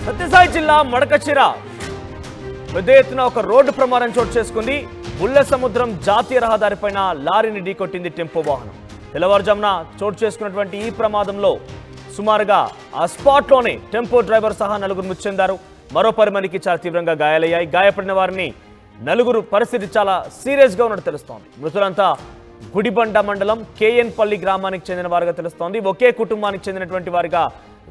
సత్యసాయి జిల్లా మడకశిర పెద్ద ఎత్తున ఒక రోడ్డు ప్రమాదం చోటు చేసుకుంది. బుల్ల సముద్రం జాతీయ రహదారిపైన లారీని ఢీకొట్టింది టెంపో వాహనం. తెల్లవారుజామున చోటు చేసుకున్నటువంటి ఈ ప్రమాదంలో సుమారుగా ఆ స్పాట్లోనే టెంపో డ్రైవర్ సహా నలుగురు మృతి చెందారు. మరో 10 మందికి చాలా తీవ్రంగా గాయాలయ్యాయి. గాయపడిన వారిని నలుగురు పరిస్థితి చాలా సీరియస్గా ఉన్నట్టు తెలుస్తోంది. మృతులంతా గుడిబండ మండలం కేఎన్పల్లి గ్రామానికి చెందిన వారుగా తెలుస్తోంది. ఒకే కుటుంబానికి చెందినటువంటి వారిగా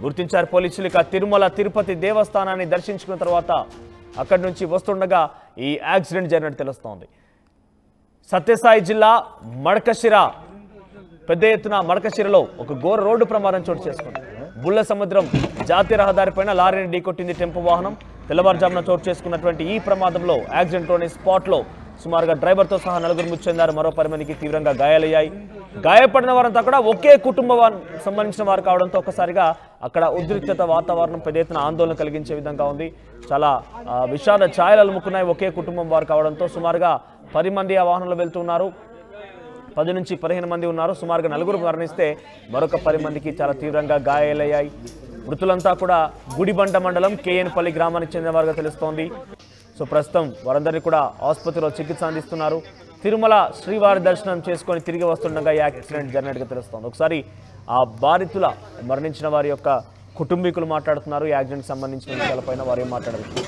గుర్తించారు పోలీసులు. ఇక తిరుమల తిరుపతి దేవస్థానాన్ని దర్శించుకున్న తర్వాత అక్కడి నుంచి వస్తుండగా ఈ యాక్సిడెంట్ జరిగినట్టు తెలుస్తోంది. సత్యసాయి జిల్లా మడకశిర పెద్ద ఎత్తున మడకశిరలో ఒక ఘోర రోడ్డు ప్రమాదం చోటు చేసుకుంది. బుల్ల సముద్రం జాతీయ రహదారిపైన లారీని ఢీకొట్టింది టెంపో వాహనం. తెల్లవారుజామున చోటు చేసుకున్నటువంటి ఈ ప్రమాదంలో యాక్సిడెంట్లోని స్పాట్లో సుమారుగా డ్రైవర్తో సహా నలుగురు మృతి చెందారు. మరో 10 మందికి తీవ్రంగా గాయాలయ్యాయి. గాయపడిన వారంతా కూడా ఒకే కుటుంబానికి సంబంధించిన వారు కావడంతో ఒక్కసారిగా అక్కడ ఉద్రిక్తత వాతావరణం పెద్ద ఎత్తున ఆందోళన కలిగించే విధంగా ఉంది. చాలా విషాద ఛాయలు అలుముకున్నాయి. ఒకే కుటుంబం వారు కావడంతో సుమారుగా 10 మంది ఆ వాహనంలో వెళ్తున్నారు. 10 నుంచి 15 మంది ఉన్నారు. సుమారుగా నలుగురు మరణిస్తే మరొక 10 మందికి చాలా తీవ్రంగా గాయాలయ్యాయి. మృతులంతా కూడా గుడిబండ మండలం కేఎన్పల్లి గ్రామానికి చెందిన వారుగా తెలుస్తోంది. సో ప్రస్తుతం వారందరినీ కూడా ఆసుపత్రిలో చికిత్స అందిస్తున్నారు. తిరుమల శ్రీవారి దర్శనం చేసుకొని తిరిగి వస్తుండగా ఈ యాక్సిడెంట్ జరిగినట్టుగా తెలుస్తోంది. ఒకసారి ఆ బాధితుల మరణించిన వారి యొక్క కుటుంబీకులు మాట్లాడుతున్నారు. ఈ యాక్సిడెంట్ సంబంధించిన విషయాలపైన వారు ఏం ಮಾತಾಡಬೇಕು.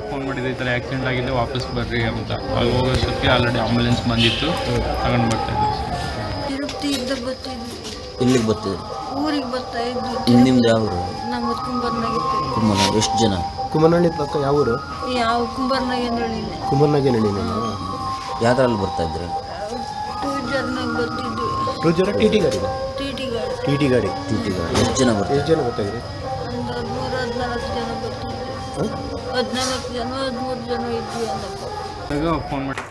ಫೋನ್ ಮಾಡಿದೆ ಈ ಥರ ಆಕ್ಸಿಡೆಂಟ್ ಆಗಿದೆ ವಾಪಸ್ ಬರ್ರಿ ಅಂತ. ಅಲ್ಲಿ ಹೋಗೋಷ್ಟೊತ್ತಿಗೆ ಆಲ್ರೆಡಿ ಆಂಬುಲೆನ್ಸ್ ಬಂದಿತ್ತು, ತಗೊಂಡು ಬರ್ತಾ ಇದ್ವಿ. ತಿರುಪತಿಯಿಂದ ಬರ್ತಿದ್ವಿ. ಇಲ್ಲಿಗೆ ಬರ್ತಿದ್ರಿ? ಊರಿಗೆ ಬರ್ತಾ ಇದ್ವಿ. ನಿಮ್ದು ಯಾವ ಊರು? ನಮ್ಮ ಕುಂಬರ್ನಾಗಿತ್ತು. ಕುಂಬರ್ನ. ಎಷ್ಟು ಜನ? ಕುಂಬರ್ನಹಳ್ಳಿ ಪಕ್ಕ ಯಾವ ಊರು? ಯಾವ ಕುಂಬರ್ನಾಗೇನಹಳ್ಳಿ. ಕುಂಬರ್ನಾಗೇನಹಳ್ಳಿ. ನೀವು ಯಾವ್ದ್ರಲ್ಲಿ ಬರ್ತಾ ಇದ್ರಿ? 2 ವೀಲರ್ನಾಗ ಬರ್ತಿದ್ವಿ. 2 ವೀಲರ್ ಟಿ ಟಿ ಗಾಡಿ? ಟಿ ಟಿ ಗಾಡಿ. ಎಷ್ಟು ಜನ ಬರ್ತಾ? ಎಷ್ಟು ಜನ ಬರ್ತಾ ಇದ್ರಿ? ಒಂದು 13 ಜನ ಬರ್ತಿದ್ವಿ. 14 ಜನ 13 ಜನ ಇದ್ವಿ ಅನ್ನಪ್ಪ. ಫೋನ್ ಮಾಡಿ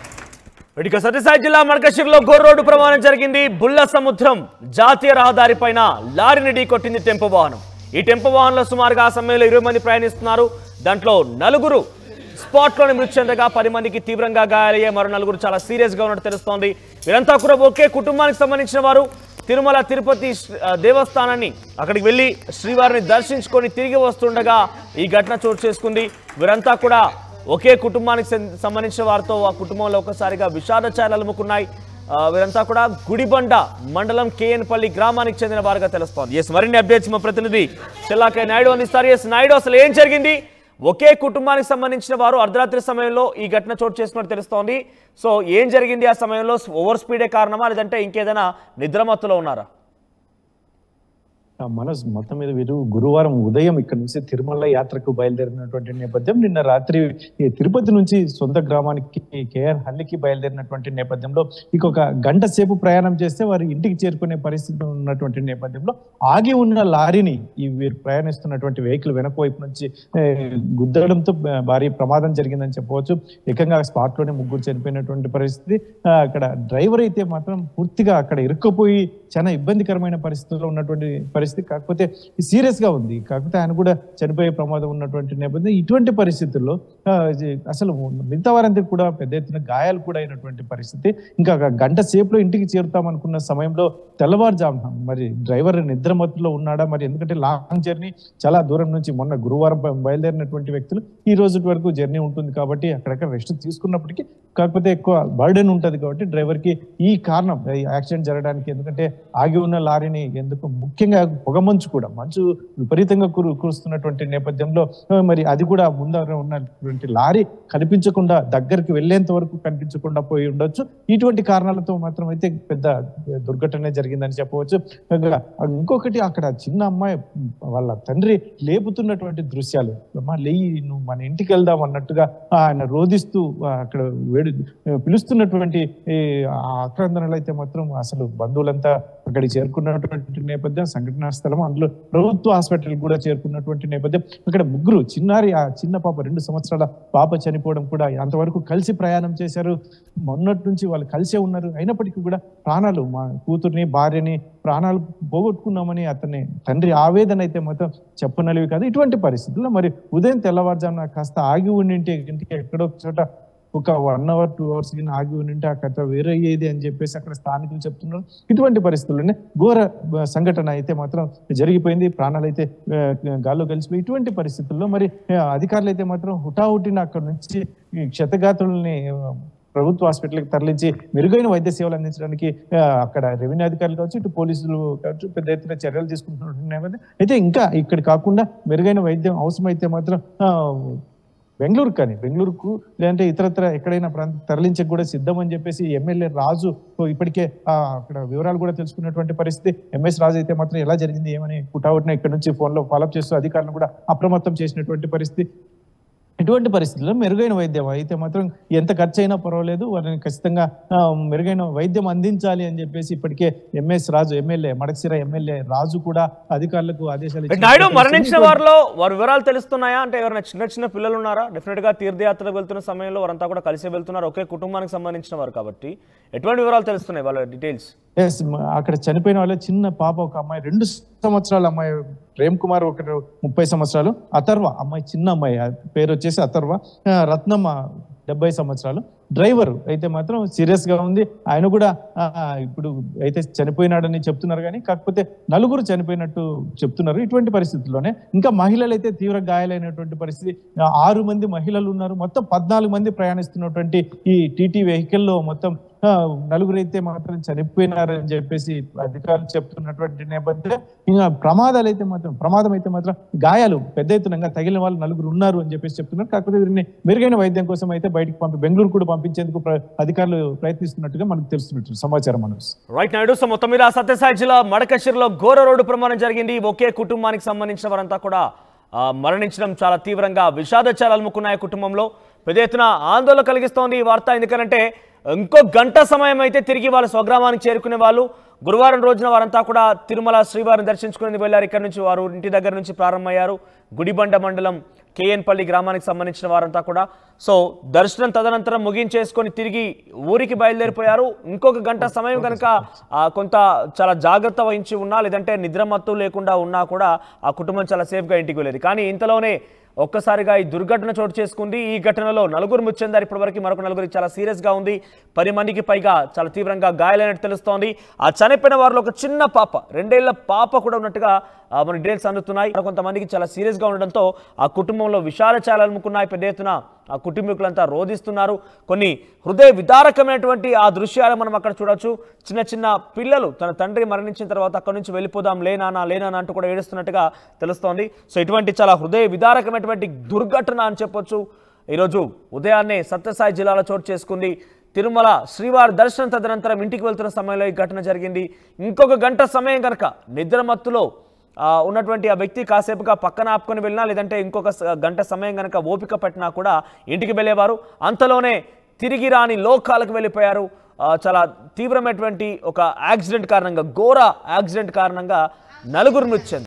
ఇక సత్యసాయి జిల్లా మడకశిరలో ఘోర రోడ్డు ప్రమాదం జరిగింది. బుల్ల సముద్రం జాతీయ రహదారి పైన లారీని ఢీకొట్టింది టెంపో వాహనం. ఈ టెంపో వాహనంలో సుమారుగా ఆ సమయంలో 20 మంది ప్రయాణిస్తున్నారు. దాంట్లో నలుగురు స్పాట్లోనే మృతి చెందగా 10 మందికి తీవ్రంగా గాయాలయ్యే మరో నలుగురు చాలా సీరియస్గా ఉన్నట్టు తెలుస్తోంది. వీరంతా కూడా ఒకే కుటుంబానికి సంబంధించిన వారు. తిరుమల తిరుపతి దేవస్థానాన్ని అక్కడికి వెళ్ళి శ్రీవారిని దర్శించుకొని తిరిగి వస్తుండగా ఈ ఘటన చోటు చేసుకుంది. వీరంతా కూడా ఒకే కుటుంబానికి సంబంధించిన వారితో ఆ కుటుంబంలో ఒకసారిగా విషాద ఛాయలు అలుముకున్నాయి. వీరంతా కూడా గుడిబండ మండలం కేఎన్పల్లి గ్రామానికి చెందిన వారుగా తెలుస్తోంది. ఎస్, మరిన్ని అప్డేట్స్ మా ప్రతినిధి చెల్లాకే నాయుడు అందిస్తారు. ఎస్ నాయుడు, అసలు ఏం జరిగింది? ఒకే కుటుంబానికి సంబంధించిన వారు అర్ధరాత్రి సమయంలో ఈ ఘటన చోటు చేసుకున్నట్టు తెలుస్తోంది. సో ఏం జరిగింది? ఆ సమయంలో ఓవర్ స్పీడే కారణమా, లేదంటే ఇంకేదైనా నిద్రమత్తులో ఉన్నారా? మనోజ్, మొత్తం మీద వీరు గురువారం ఉదయం ఇక్కడ నుంచి తిరుమల యాత్రకు బయలుదేరినటువంటి నేపథ్యం. నిన్న రాత్రి తిరుపతి నుంచి సొంత గ్రామానికి కేఆర్ హల్లికి బయలుదేరినటువంటి నేపథ్యంలో ఇంకొక గంట సేపు ప్రయాణం చేస్తే వారు ఇంటికి చేరుకునే పరిస్థితి ఉన్నటువంటి నేపథ్యంలో ఆగి ఉన్న లారీని వీరు ప్రయాణిస్తున్నటువంటి వెహికల్ వెనక వైపు నుంచి గుద్దడంతో భారీ ప్రమాదం జరిగిందని చెప్పవచ్చు. ఏకంగా స్పాట్ లోనే ముగ్గురు చనిపోయినటువంటి పరిస్థితి. అక్కడ డ్రైవర్ అయితే మాత్రం పూర్తిగా అక్కడ ఇరుక్కుపోయి చాలా ఇబ్బందికరమైన పరిస్థితుల్లో ఉన్నటువంటి పరిస్థితి. కాకపోతే సీరియస్ గా ఉంది. కాకపోతే ఆయన కూడా చనిపోయే ప్రమాదం ఉన్నటువంటి నేపథ్యం. ఇటువంటి పరిస్థితుల్లో అసలు మిగతా వారందరికీ కూడా పెద్ద ఎత్తున గాయాలు కూడా అయినటువంటి పరిస్థితి. ఇంకా గంట సేపులో ఇంటికి చేరుతాం అనుకున్న సమయంలో తెల్లవారుజామున మరి డ్రైవర్ నిద్రమత్తులో ఉన్నాడా మరి, ఎందుకంటే లాంగ్ జర్నీ, చాలా దూరం నుంచి మొన్న గురువారం బయలుదేరినటువంటి వ్యక్తులు ఈ రోజు వరకు జర్నీ ఉంటుంది కాబట్టి అక్కడక్కడ రెస్ట్ తీసుకున్నప్పటికీ కాకపోతే ఎక్కువ బర్డెన్ ఉంటుంది కాబట్టి డ్రైవర్ కి ఈ కారణం యాక్సిడెంట్ జరగడానికి. ఎందుకంటే ఆగి ఉన్న లారీని ఎందుకు, ముఖ్యంగా పొగమంచు కూడా, మంచు విపరీతంగా కురుస్తున్నటువంటి నేపథ్యంలో మరి అది కూడా ముందర ఉన్నటువంటి లారీ కనిపించకుండా దగ్గరికి వెళ్లేంత వరకు కనిపించకుండా పోయి ఉండొచ్చు. ఇటువంటి కారణాలతో మాత్రం అయితే పెద్ద దుర్ఘటన జరిగిందని చెప్పవచ్చు. ఇంకొకటి, అక్కడ చిన్న అమ్మాయి వాళ్ళ తండ్రి లేపుతున్నటువంటి దృశ్యాలు, లేయి నువ్వు మన ఇంటికి వెళ్దాం అన్నట్టుగా ఆయన రోధిస్తూ అక్కడ పిలుస్తున్నటువంటి ఆక్రందనలు అయితే మాత్రం అసలు బంధువులంతా అక్కడికి చేరుకున్నటువంటి నేపథ్యం, సంఘటనా స్థలం, అందులో ప్రభుత్వ హాస్పిటల్ కూడా చేరుకున్నటువంటి నేపథ్యం. అక్కడ ముగ్గురు చిన్నారి, ఆ చిన్న పాప 2 సంవత్సరాల పాప చనిపోవడం కూడా, అంతవరకు కలిసి ప్రయాణం చేశారు, మొన్నటి నుంచి వాళ్ళు కలిసే ఉన్నారు. అయినప్పటికీ కూడా ప్రాణాలు, మా కూతుర్ని భార్యని ప్రాణాలు పోగొట్టుకున్నామని అతని తండ్రి ఆవేదన అయితే మాత్రం చెప్పనలివి కాదు. ఇటువంటి పరిస్థితుల్లో మరి ఉదయం తెల్లవారుజామున కాస్త ఆగి ఉండింటే ఇంటికి ఎక్కడో చోట ఒక 1 hour 2 hours ఆగి ఉంటే ఆ కథ వేరే అయ్యేది అని చెప్పేసి అక్కడ స్థానికులు చెప్తున్నారు. ఇటువంటి పరిస్థితుల్లోనే ఘోర సంఘటన అయితే మాత్రం జరిగిపోయింది. ప్రాణాలు అయితే గాల్లో కలిసిపోయి ఇటువంటి పరిస్థితుల్లో మరి అధికారులు అయితే మాత్రం హుటాహుటిన అక్కడ నుంచి క్షతగాత్రుల్ని ప్రభుత్వ హాస్పిటల్కి తరలించి మెరుగైన వైద్య సేవలు అందించడానికి అక్కడ రెవెన్యూ అధికారులు కావచ్చు, ఇటు పోలీసులు కావచ్చు పెద్ద ఎత్తున చర్యలు తీసుకుంటున్నారు. అయితే ఇంకా ఇక్కడ కాకుండా మెరుగైన వైద్యం అవసరమైతే మాత్రం బెంగళూరుకు లేదంటే ఇతరత్ర ఎక్కడైనా ప్రాంతం తరలించక కూడా సిద్ధం అని చెప్పేసి ఎమ్మెల్యే రాజు ఇప్పటికే అక్కడ వివరాలు కూడా తెలుసుకున్నటువంటి పరిస్థితి. ఎంఎస్ రాజు అయితే మాత్రం ఎలా జరిగింది ఏమని పుటావుటిన ఇక్కడ నుంచి ఫోన్లో ఫాలోఅప్ చేస్తూ అధికారులను కూడా అప్రమత్తం చేసినటువంటి పరిస్థితి. ఇటువంటి పరిస్థితుల్లో మెరుగైన వైద్యం అయితే మాత్రం ఎంత ఖర్చు అయినా పర్వాలేదు, వారిని ఖచ్చితంగా మెరుగైన వైద్యం అందించాలి అని చెప్పేసి ఇప్పటికే ఎంఎస్ రాజు ఎమ్మెల్యే మడకశిర ఎమ్మెల్యే రాజు కూడా అధికారులకు ఆదేశాలు నాయుడు మరణించిన వారిలో వారి వివరాలు తెలుస్తున్నాయా? అంటే ఎవరైనా చిన్న పిల్లలు ఉన్నారా? డెఫినెట్ గా తీర్థయాత్రకు వెళ్తున్న సమయంలో వారంతా కూడా కలిసి వెళ్తున్నారు, ఒకే కుటుంబానికి సంబంధించిన వారు కాబట్టి ఎటువంటి వివరాలు తెలుస్తున్నాయి వాళ్ళ డీటెయిల్స్? అక్కడ చనిపోయిన వాళ్ళ చిన్న పాప ఒక అమ్మాయి 2 సంవత్సరాల అమ్మాయి ప్రేమ్ కుమార్, ఒకటి 30 సంవత్సరాలు, అథర్వ అమ్మాయి చిన్న అమ్మాయి పేరు వచ్చేసి అథర్వ, రత్నమ్మ 70 సంవత్సరాలు. డ్రైవర్ అయితే మాత్రం సీరియస్ గా ఉంది. ఆయన కూడా ఇప్పుడు అయితే చనిపోయినాడని చెప్తున్నారు, కానీ కాకపోతే 4 చనిపోయినట్టు చెప్తున్నారు. ఇటువంటి పరిస్థితుల్లోనే ఇంకా మహిళలు అయితే తీవ్ర గాయాలైనటువంటి పరిస్థితి. 6 మంది మహిళలు ఉన్నారు. మొత్తం 14 మంది ప్రయాణిస్తున్నటువంటి ఈ టీటీ వెహికల్లో మొత్తం 4 అయితే మాత్రం చనిపోయినారని చెప్పేసి అధికారులు చెప్తున్నటువంటి నేపథ్యంలో ఇంకా ప్రమాదం అయితే మాత్రం గాయాలు పెద్ద ఎత్తున తగిలిన వాళ్ళు 4 ఉన్నారు అని చెప్పేసి చెప్తున్నారు. కాకపోతే వీరిని మెరుగైన వైద్యం కోసం అయితే బయటకు బెంగళూరు కూడా పంపించేందుకు అధికారులు ప్రయత్నిస్తున్నట్టుగా మనకు తెలుస్తున్నట్టు సమాచారం. రైట్ నాయుడు. సో మొత్తం మీద సత్యసాయి జిల్లా మడకశిరలో ఘోర రోడ్డు ప్రమాదం జరిగింది. ఒకే కుటుంబానికి సంబంధించిన వారంతా కూడా మరణించడం చాలా తీవ్రంగా విషాదచారాలు అలుముకున్నాయి. కుటుంబంలో పెద్ద ఎత్తున ఆందోళన కలిగిస్తోంది ఈ వార్త. ఎందుకంటే ఇంకో గంట సమయం అయితే తిరిగి వాళ్ళ స్వగ్రామానికి చేరుకునే వాళ్ళు. గురువారం రోజున వారంతా కూడా తిరుమల శ్రీవారిని దర్శించుకుని వెళ్ళారు. ఇక్కడ నుంచి వారు ఇంటి దగ్గర నుంచి ప్రారంభమయ్యారు. గుడిబండ మండలం కేఎన్పల్లి గ్రామానికి సంబంధించిన వారంతా కూడా సో దర్శనం తదనంతరం ముగించేసుకొని తిరిగి ఊరికి బయలుదేరిపోయారు. ఇంకొక గంట సమయం కనుక కొంత చాలా జాగ్రత్త వహించి ఉన్నా, లేదంటే నిద్రమత్తు లేకుండా ఉన్నా కూడా ఆ కుటుంబం చాలా సేఫ్గా ఇంటికి వెళ్ళేది. కానీ ఇంతలోనే ఒక్కసారిగా ఈ దుర్ఘటన చోటు చేసుకుంది. ఈ ఘటనలో 4 మృతి చెందారు. ఇప్పటివరకు మరొక 4 చాలా సీరియస్గా ఉంది. 10 మందికి పైగా చాలా తీవ్రంగా గాయాలైనట్టు తెలుస్తోంది. ఆ చనిపోయిన వారిలో ఒక చిన్న పాప, 2 ఏళ్ల పాప కూడా ఉన్నట్టుగా మన డీటెయిల్స్ అందుతున్నాయి. కొంతమందికి చాలా సీరియస్గా ఉండడంతో ఆ కుటుంబంలో విషాదచారాలు అలుముకున్నాయి. పెద్ద ఎత్తున ఆ కుటుంబీకులంతా రోధిస్తున్నారు. కొన్ని హృదయ విదారకమైనటువంటి ఆ దృశ్యాలు మనం అక్కడ చూడొచ్చు. చిన్న పిల్లలు తన తండ్రి మరణించిన తర్వాత అక్కడి నుంచి వెళ్ళిపోదాం లేనానా అంటూ కూడా ఏడుస్తున్నట్టుగా తెలుస్తోంది. సో ఇటువంటి చాలా హృదయ విదారకమైనటువంటి దుర్ఘటన అని చెప్పొచ్చు. ఈరోజు ఉదయాన్నే సత్యసాయి జిల్లాలో చోటు చేసుకుంది. తిరుమల శ్రీవారి దర్శనం తదనంతరం ఇంటికి వెళ్తున్న సమయంలో ఈ ఘటన జరిగింది. ఇంకొక గంట సమయం కనుక నిద్రమత్తులో ఉన్నటువంటి ఆ వ్యక్తి కాసేపుగా పక్కన ఆపుకొని వెళ్ళినా, లేదంటే ఇంకొక గంట సమయం కనుక ఓపిక పట్టినా కూడా ఇంటికి వెళ్ళేవారు. అంతలోనే తిరిగి రాని లోకాలకు వెళ్ళిపోయారు. చాలా తీవ్రమైనటువంటి ఒక యాక్సిడెంట్ కారణంగా, ఘోర యాక్సిడెంట్ కారణంగా 4 మృతి చెందారు.